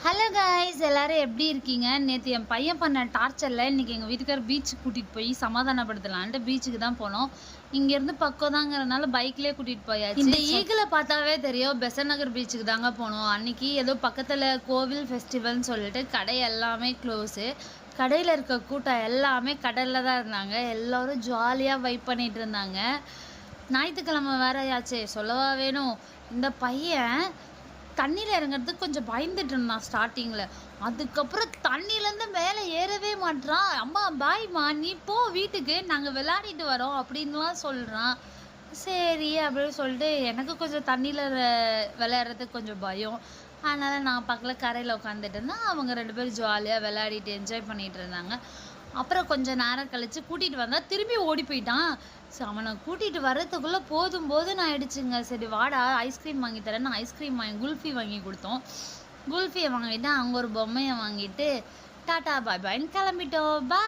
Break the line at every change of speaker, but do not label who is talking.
Hello guys, எல்லாரும் எப்படி இருக்கீங்க? நேற்று என் பையன் பண்ண டார்ச்சரில் இன்றைக்கி எங்கள் வீட்டுக்கார் பீச்சுக்கு கூட்டிகிட்டு போய் சமாதானப்படுத்தலான்ட்டு பீச்சுக்கு தான் போனோம். இங்கேருந்து பக்கம் தாங்கிறதுனால பைக்லேயே கூட்டிகிட்டு போயாச்சு. இந்த ஈகிளை பார்த்தாவே தெரியும், பெசன்ட் நகர் பீச்சுக்கு தாங்க போனோம். அன்றைக்கி ஏதோ பக்கத்தில் கோவில் ஃபெஸ்டிவல்னு சொல்லிட்டு கடை எல்லாமே க்ளோஸு. கடையில் இருக்க கூட்டம் எல்லாமே கடலில் தான் இருந்தாங்க. எல்லோரும் ஜாலியாக வைப் பண்ணிகிட்டு இருந்தாங்க. ஞாயிற்றுக்கிழமை வேறையாச்சே, சொல்லவா வேணும். இந்த பையன் தண்ணியில் இறங்குறதுக்கு கொஞ்சம் பயந்துட்டு இருந்தான் ஸ்டார்டிங்கில். அதுக்கப்புறம் தண்ணியிலேருந்து மேலே ஏறவே மாட்டான். அம்மா பாய்மா, நீ போ வீட்டுக்கு, நாங்கள் விளையாடிட்டு வரோம் அப்படின்லாம் சொல்கிறான். சரி அப்படின்னு சொல்லிட்டு எனக்கு கொஞ்சம் தண்ணியில் விளையாடுறதுக்கு கொஞ்சம் பயம். அதனால் நான் பக்கத்தில் கரையில் உட்காந்துட்டு இருந்தேன். அவங்க 2 பேரும் ஜாலியாக விளையாடிட்டு என்ஜாய் பண்ணிகிட்டு இருந்தாங்க. அப்புறம் கொஞ்சம் நேரம் கழித்து கூட்டிகிட்டு வந்தால் திரும்பி ஓடி போயிட்டான். ஸோ அவனை கூட்டிகிட்டு வர்றதுக்குள்ளே போதும் ஆயிடுச்சுங்க. சரி வாடா ஐஸ்கிரீம் வாங்கி தரேன்னு ஐஸ்கிரீம் குல்ஃபி வாங்கி கொடுத்தோம். குல்ஃபியை வாங்கிட்டு அங்கே ஒரு பொம்மையை வாங்கிட்டு டாட்டா பாய் பாய்ன்னு கிளம்பிட்டோம். பாய்.